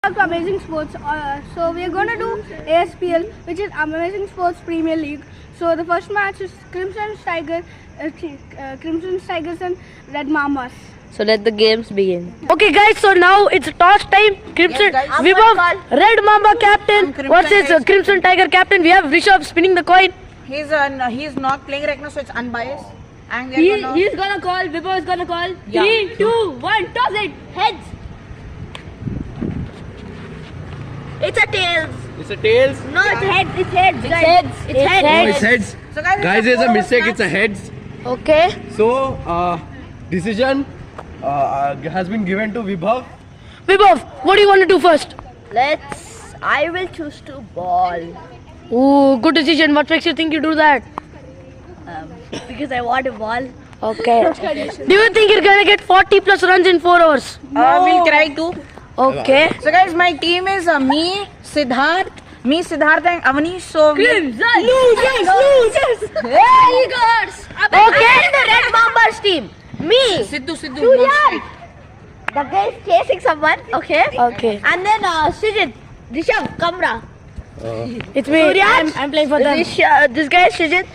back to Amazing Sports. So we are going to do ASPL, which is Amazing Sports Premier League. So the first match is Crimson Tigers and Red Mamas. So let the games begin. Okay guys, so now it's toss time. Crimson Vibhav, Red Mamba captain versus Crimson Tiger captain. We have Rishabh spinning the coin. He's not playing right now, so it's unbiased. And He's gonna call, Vibhav is gonna call. Yeah. 3, 2, 1, toss it. Heads. It's a tails. It's a tails. No, it's heads. It's heads. It's heads. It's heads. No, it's heads. So Guys, there's a mistake. It's a heads. Okay. So, decision has been given to Vibhav. Vibhav, what do you want to do first? I will choose to ball Ooh, good decision. What makes you think you do that? because I want a ball. Okay. Do you think you're gonna get 40 plus runs in 4 hours? we'll try to. Okay. So guys, my team is me, Siddharth, and Avanish. So Losers. Tigers. Okay. And the Red Bombers team. Me. Sidhu. Suryan. The guy is chasing someone. Okay. Okay. And then Srijit, Rishabh, Kamra. It's me. I'm playing for them. This guy is Srijit.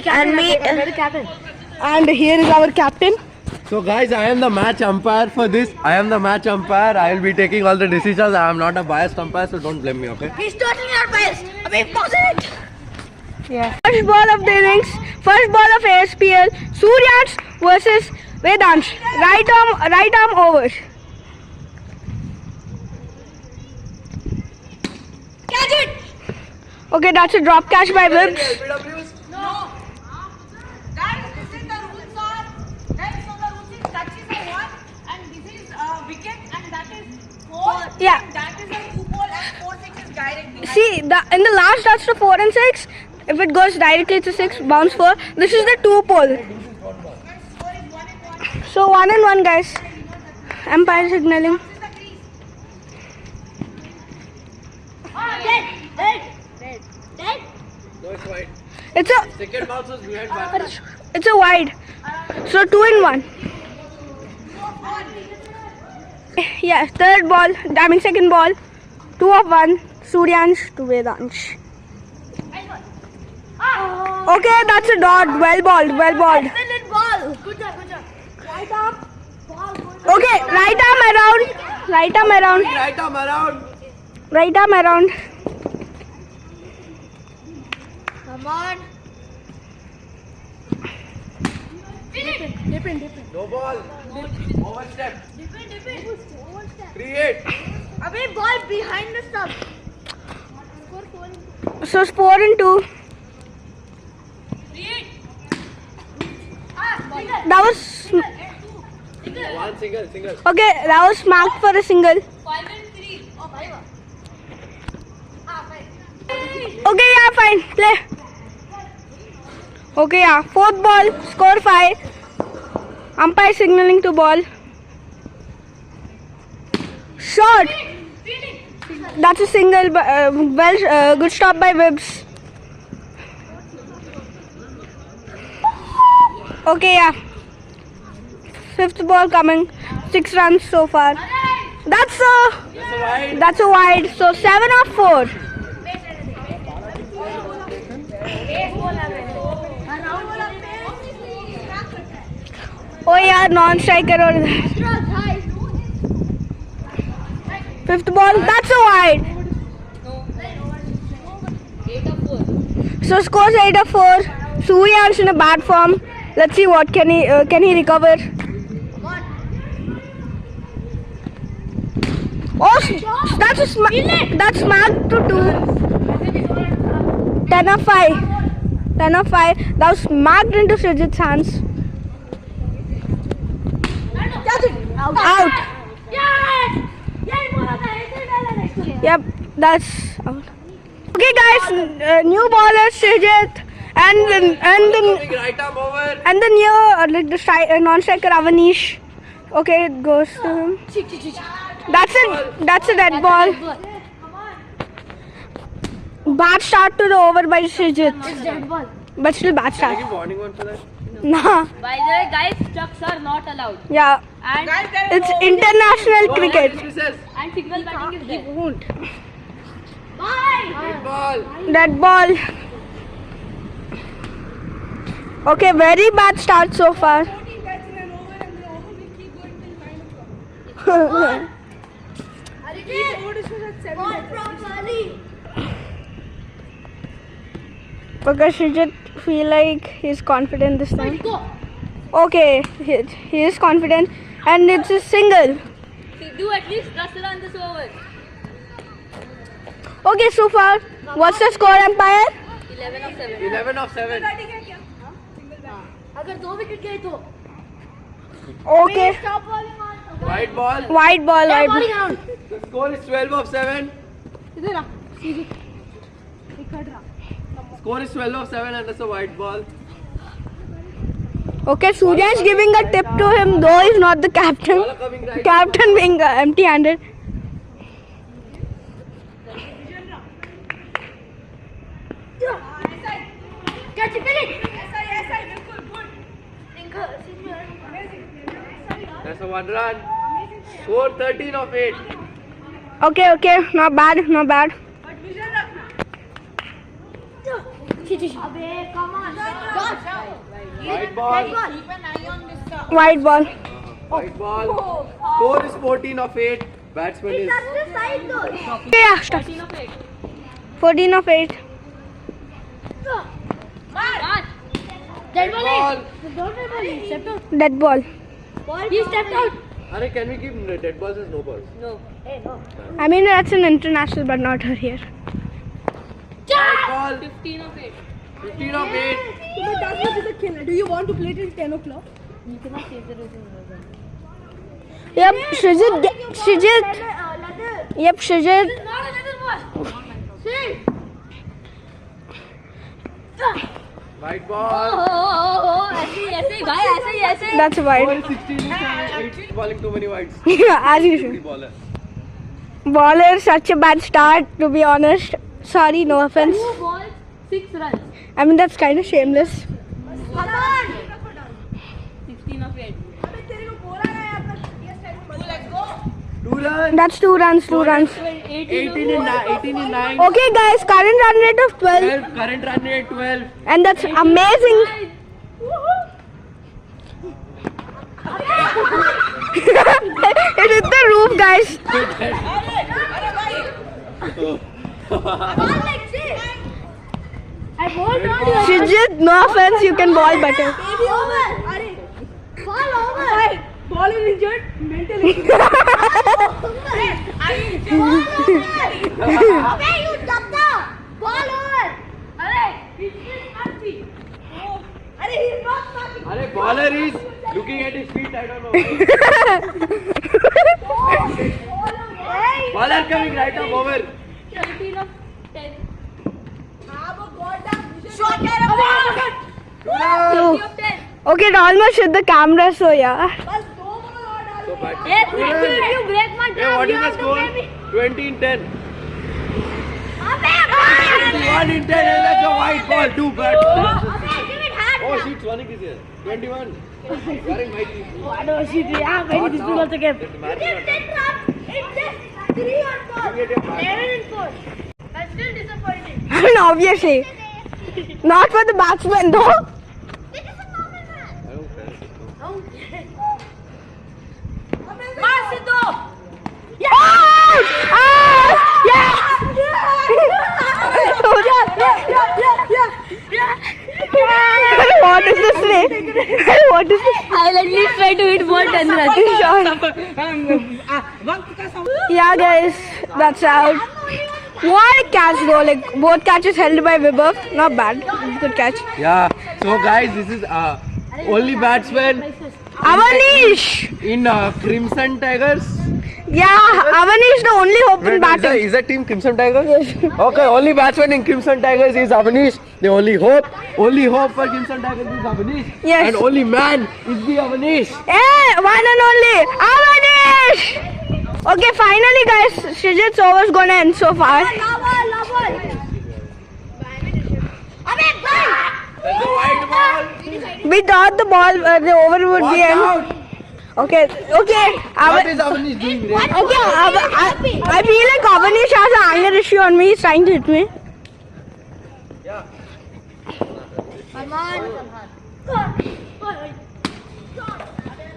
And me. And here is our captain. So, guys, I am the match umpire for this. I will be taking all the decisions. I am not a biased umpire, so don't blame me, okay? He's totally not biased. I mean, positive. Yeah. First ball of the innings. First ball of ASPL. Suryans versus Vedansh. Right arm over. Catch it. Okay, that's a drop catch by Vibs. No. Guys, this is the rules are. Guys, so the rules is touches are 1 and this is wicket and that is 4. Yeah. And that is a 2 ball and 4-6 is directly. See, in the last that's the 4 and 6. If it goes directly to 6, bounce 4. This is the 2 pole. So 1 and 1, guys. Umpire signaling. No, it's wide. It's a Second bounce was behind batsman. It's a wide. So 2 and 1. Yeah, second ball. 2 of 1. Suryansh to Vedansh. Okay, that's a dot. Well balled. Excellent ball. Good job. Okay, right arm around. Right arm around. Come on. No ball. Overstep. Create. Abhi ball behind the stump. So 4 and 2. That was One single. okay. That was marked for a single. 5 and 3. Oh, 5. Okay, yeah, fine. Play. Okay, yeah. Fourth ball. Score 5. Umpire signaling to ball. Shot. That's a single. Good stop by Vibs. Okay, yeah. Fifth ball coming. 6 runs so far. That's a wide. So 7 of 4. Oh yeah, non-striker over there. Fifth ball. That's a wide. So scores 8 of 4. Suryansh in a bad form. Let's see what can he recover. Oh, that's marked to 2. 10 of 5. That was marked into Srijit's hands. Out. Yep, that's out. Okay, guys, new bowler Srijit and the Right arm over. new non-striker Avanish. Okay, it goes to him. That's a dead ball. Bad start to the over by Srijit. But still bad start. Give warning one for that. Nah. By the way, guys, trucks are not allowed. Yeah. And It's international cricket. Recess. and And signal batting is there. He won't. Red ball. That ball. Okay, very bad start so far. Okay, Srijit feel like he's confident this time. Okay, he is confident, and it's a single. Do at least Russell on this over. Okay, so far, what's the score, umpire? 11 of 7. 11 of 7. अगर 2 wicket गए तो Okay, White ball. white ball, white ball. The score is 12 of 7. Score is 12 of 7 and it's a white ball. Okay, Surya is giving a tip to him, though he's not the captain. Ball coming right. Captain being empty-handed. catch it, That's a 1 run. Score 13 of 8. Okay, okay, not bad, not bad. White ball. Keep an eye on this. White ball. White ball. Score is 14 of 8. Batsman is. Yeah, stop. 14 of 8. Dead Ball. ball. Stepped out. Dead ball. He stepped out. Arey, can we keep dead balls as no balls? No. Hey, no. I mean, that's an international, but not here. White ball. 15 of 8. 15 of 8. Do you want to play till 10 o'clock? You cannot save the losing. Yep, Srijit. Yep, Srijit. White ball. ऐसे ही भाई ऐसे ही That's Score wide. is 16 is 8. Bowling too many wides. Yeah, as usual. Baller. Bowler, such a bad start, to be honest. Sorry, no offense. 2 balls, 6 runs. I mean, that's kind of shameless. 16 of 8. 2 runs. That's 2 runs, 2 runs. 18 in 9. Okay, guys, current run rate of 12. 12. Current run rate 12. And that's amazing. It hit the roof, guys. Srijit, no offense, you can ball better. Arey, baller is looking at his feet. I don't know. Baller coming right up over. 18 of 10. Two. Okay, it almost hit the camera, so yeah. So bad. Hey, if you break my Hey, what is the score? 20 in 10. 21 in 10 and that's a white ball. 2 bad. Oh shit, Sonic is here. 21. You are in my team. What was she doing? I'm very difficult to get. Let the match run. Give me a match. I mean, obviously. Not for the batsman, though. I don't care. What is this way? What is this? I'll at least try to hit ball 10 runs. Yeah, guys, that's out. What a catch, though. Like, both catches held by Vibhav. Not bad. Good catch. Yeah. So guys, this is only batsman Avanish! in Crimson Tigers. Yeah, Avanish the only hope in batting. Is that team Crimson Tigers? Okay, only batsman in Crimson Tigers is Avanish. The only hope for Crimson Tigers is Avanish. Yes. And only man is the Avanish. Hey, one and only Avanish! Okay, finally, guys, Srijit's over's gonna end so far. That's a wide ball. We thought the over would be Watch end. out. Okay. What is Avanish doing? Red? Okay, I feel like Avanish has an anger issue on me. He's trying to hit me. Yeah.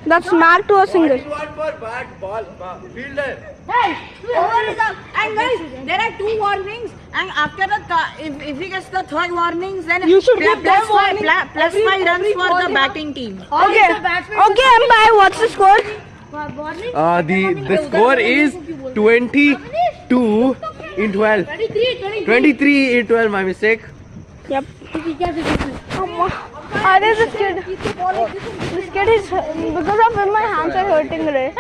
That's smack to a What do single. you want for bat ball? Fielder. Over is up. And guys, there are 2 warnings. And after the if he gets the 3rd warnings, then You should plus give them warning. plus 5 runs for the batting team. Okay, umpire, what's the score? The score is 22 in 12. 23 in 12. My mistake. Yep. This kid is because of him my hands are hurting today.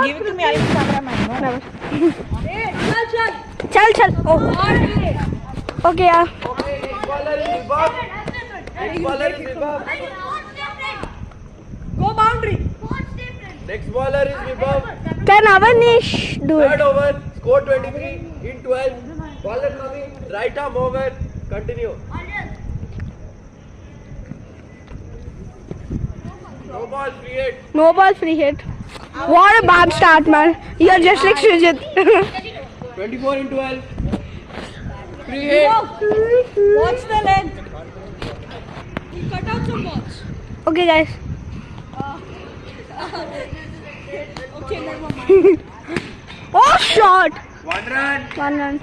Give it to me. I'll be cameraman. Never. Chal. Oh. Okay, yeah. Okay, next baller is Vibhav. Next baller is Vibhav. Go boundary. Next baller is Vibhav. Can Avanish do Third it? over, score 23 in 12. Baller coming, right arm over. Continue. No ball, free hit. No ball, free hit. What a bad start, man. You're just like Srijit. 24 in 12. Free hit. Watch the length. Cut out some balls. Okay, guys. Okay, never mind. Oh, shot. 1 run. 1 run.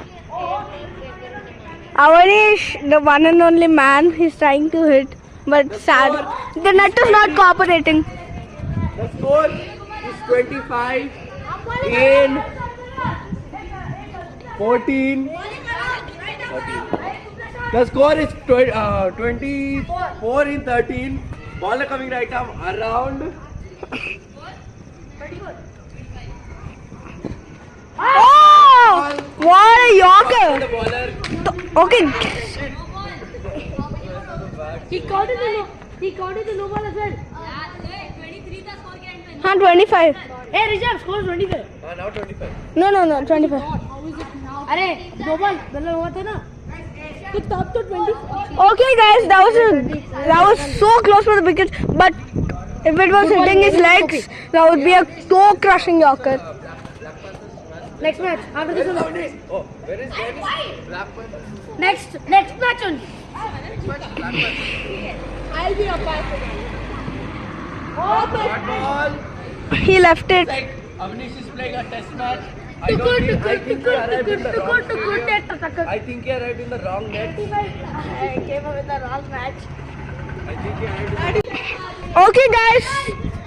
Avanish, the one and only man, he's trying to hit, but sad. The net is not cooperating. The score is 25 in 14. The score is 24 in 13. Baller coming right arm around. Oh! What a The yorker! baller. Okay. He caught it the low ball as well. 25. Hey, Rishabh, score 25. Now 25. No, 25. अरे दो ball मतलब हुआ था ना तो तब तो 20. Okay, guys, that was so close for the wicket, but if it was hitting his legs, that would be a toe-crushing yorker. Next match after this one. Oh, where is Blackburn? Next match only. I'll be up. Hot ball. He left it. Like Avanish is playing a test match. I think he arrived in the wrong stadium. I think he arrived in the wrong net. I came up with the wrong match. I think he arrived in the Okay, guys.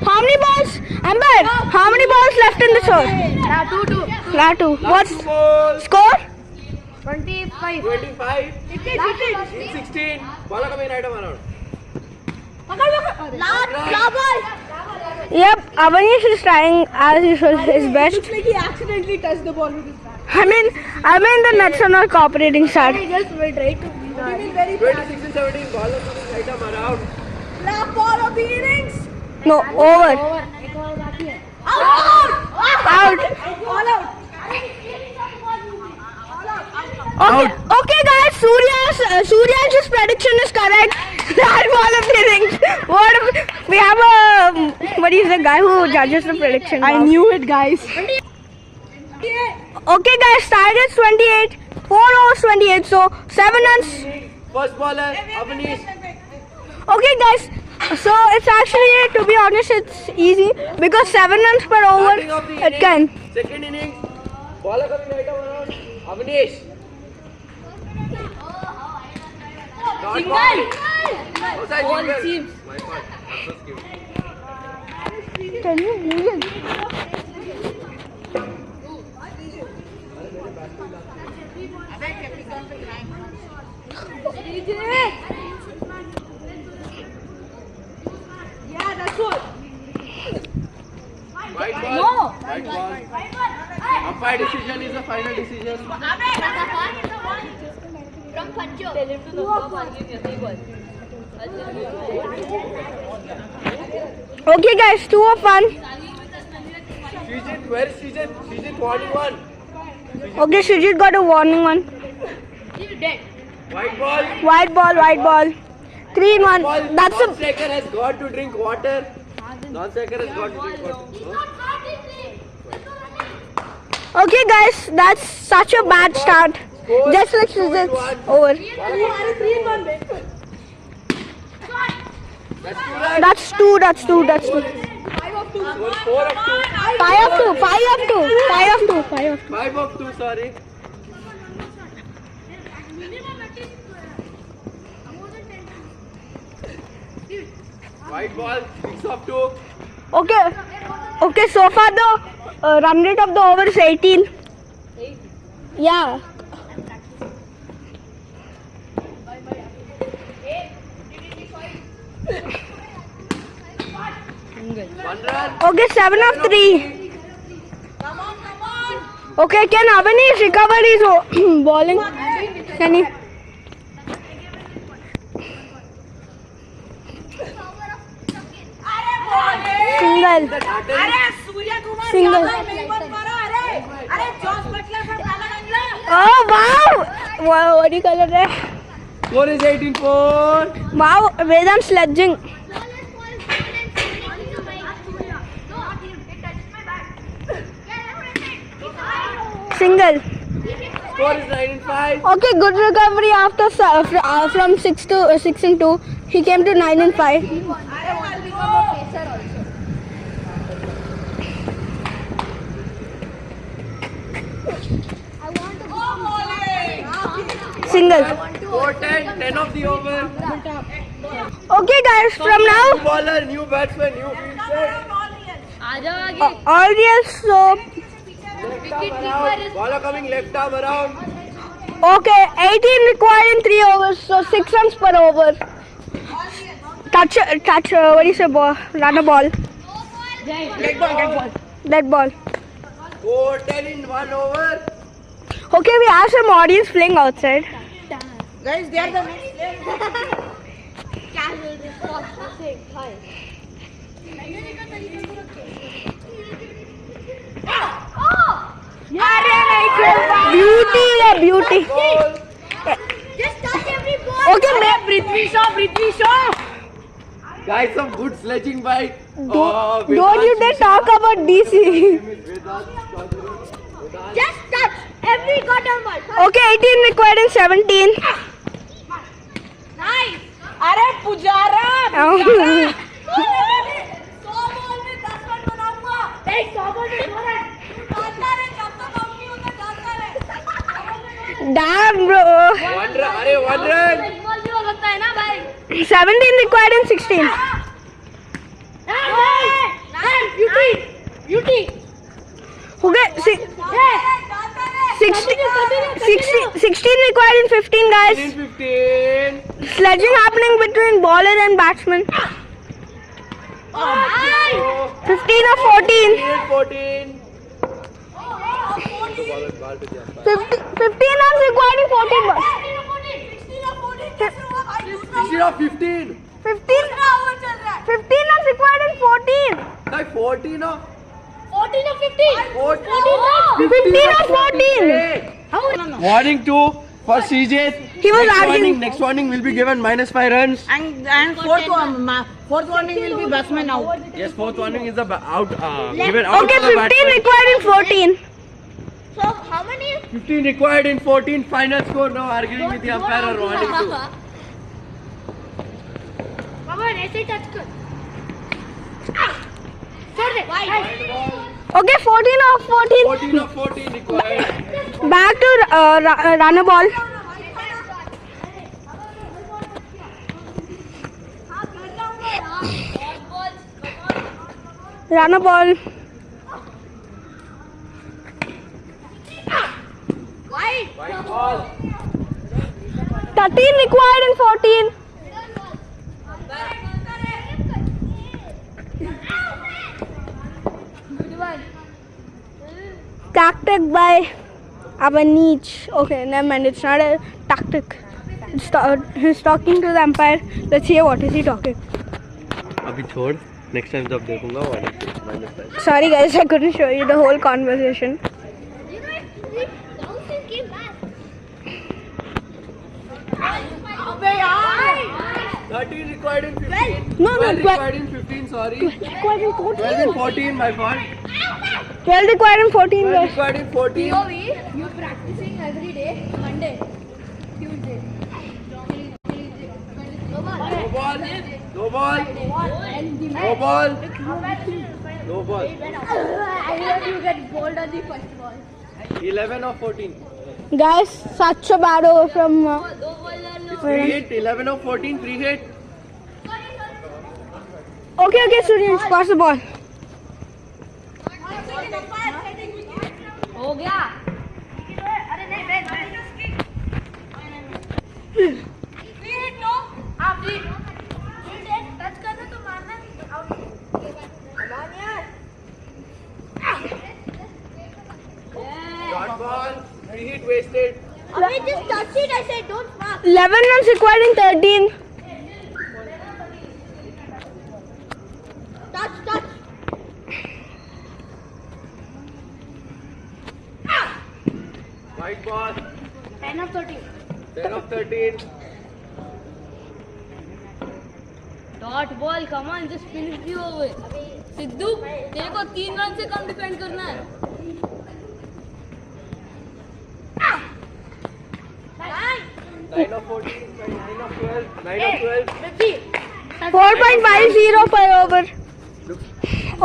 How many balls? Umpire, how many balls left in this over? 2. What's Last 2 balls. score? 25. 25 in 16. Baller coming right arm around. Last ball. Yep, Avanish is trying as usual his best. Looks like he accidentally touched the ball with his hand. I mean the nuts are not cooperating, sad. Just wait, right? He will very 26 and 17. Baller coming right arm around. last ball of the innings. No, over. Out. All out. Okay, guys. Surya's prediction is correct. That ball of the innings. We have what is the guy who judges the prediction? I knew it, guys. Okay, guys. Target's 28. 4 overs 28. So 7 runs. First baller, Avanish. Okay, guys. So it's actually, to be honest, it's easy because 7 runs per over Starting of the it can. innings. Second innings. Baller coming right arm around. Avanish. Not ball. Outside single. My fault. First game. Can you believe? Yeah, that's what. White ball. No. White ball. Umpire decision is the final decision. From Pancho. Okay, guys. 2 of 1. Srijit, where is Srijit? Srijit warning one. Okay, Srijit got a warning one. White ball. White ball. 3 in 1. Ball. That's Ball a. striker has got to drink water. Non-striker has got it. Okay, guys, that's such a bad start. Just like this over. That's two. 4 of 2. 5 of 2, sorry. White ball, 6 of 2. Okay. So far the run rate of the over is 18. Yeah. One run. Okay, 7 of 3. Come on. Okay, can Avanish recover his bowling? Can he? Single. अरे Surya Kumar Single. Yadav नहीं बन पा रहा अरे Jos Buttler from Telangana Oh wow! Wow, what do you call it? Score is 18-4. Wow, Vedant sledging. Single. Score is 19-5. Okay, good recovery after from 6 and 2. He came to 9 and 5. Single. 4-10, 10 of the over. Okay, guys, from New now bowler, new batsman, new fielder. all real. So Bowler coming left arm around. okay, 18 required in 3 overs. So 6 runs per over. Touch. What do you say? Ball, run a ball. That ball. 4-10 in 1 over. Okay, we have some audience playing outside. guys they are the next Beauty. Okay, Prithvi Shaw Guys, some good sledging by. don't you dare talk about DC. Just touch every cotton ball. Okay, 18 required in 17. Nice. अरे Pujara Oh. 100 ball में 10 run बनाऊंगा 100 ball में 2 run. जाता रहे जब तक out नहीं होता जाता रहे Damn, bro. 1 run. अरे 1 run. बॉल भी हो सकता है ना भाई. 17 required in 16. Nice. Beauty. Okay, 16 required in 15, guys. 15. Sledging happening between bowler and batsman. 15 or 14. 14. 15 runs required in 14 balls. 16 or 15. 15 runs required in 14. Like 14 or 14 or 15. 15 or 14. Warning 2 for CJ. He was next arguing. warning, next warning will be given -5 runs. and fourth warning will be batsman out Yes, fourth warning is the given out Okay, to the 15 batsman. required in 14. So how many? 15 required in 14. Final score. Now arguing with the umpire or warning 2. बाबा ऐसे touch कर. छोड़ दे. Okay, 14 or 14. 14 or 14 required. Back to run a ball. Run a ball. White ball. 13 required in 14. Tactic by Avanish. Okay, never mind. It's not a tactic. He's talking to the umpire. Let's hear what is he talking. अभी छोड़. Next time जब देखूंगा -5. Sorry guys, I couldn't show you the whole conversation. अबे यार. 13 required in 15. No, 12 12 required in 15, sorry. required in 12 14. in 14, my fault. 12 required in 14. 12 Guys. required in 14. You practicing every day? Monday, Tuesday. No ball. No ball. No ball. No ball. I heard you get bowled on the first ball. 11 or 14. Guys, such a bad over from. It's free hit. 11 or 14, free hit. Okay, Suryansh, pass the ball. हो गया अरे नहीं बैठ free hit no आप free touch करना तो मारना out Short ball. Free hit wasted. अबे just touch it I said don't mark 11 runs required in 13. touch White ball. 10 of 13 10 of 13. Dot ball come on just finish the over Sidhu तेरे को 3 run से कम defend करना है 9 of 14. 9 of 12. 9 of 12. 4.50 per over.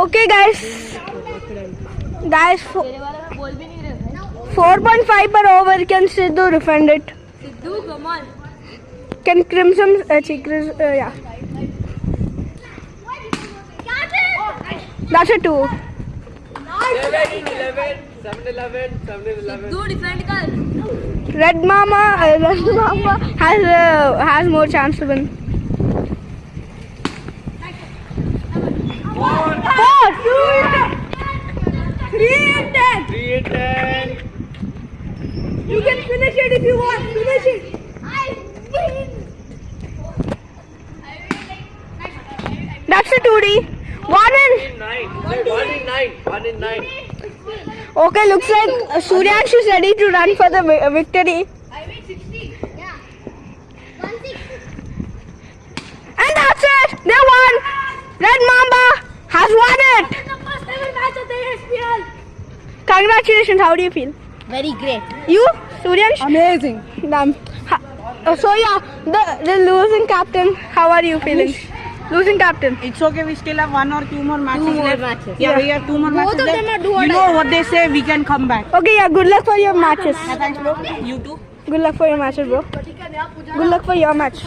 Okay, guys. Guys, तेरे वाला में ball भी नहीं रहता 4.5 per over. Can Sidhu defend it? Sidhu come on Can Crimson? Yeah. That's a 2. 7 in 11. 7 in 11. 7 in 11. Sidhu defend कर Red Mama has more chance to win. 4. 3 and 10. 3 in 10. You can finish it if you want. Finish it. That's a 2D. 1 in. 9. 1 in 9. 1 in 9. Okay, looks like Suryansh is ready to run for the victory. I mean 60 yeah 16 And that's it. They won. Red Mamba has won it. number 7 match of the SPL Congratulations. How do you feel? very great You, Suryansh? Amazing. Damn. So yeah, the losing captain. How are you feeling? Losing captain. It's okay. We still have 1 or 2 more matches left. Yeah, Yeah. we have 2 more Both matches of left. them are do or You die. know what they say. We can come back. Okay, yeah. Good luck for your matches. Thanks, bro. You too. Good luck for your matches, bro. Good luck for your match.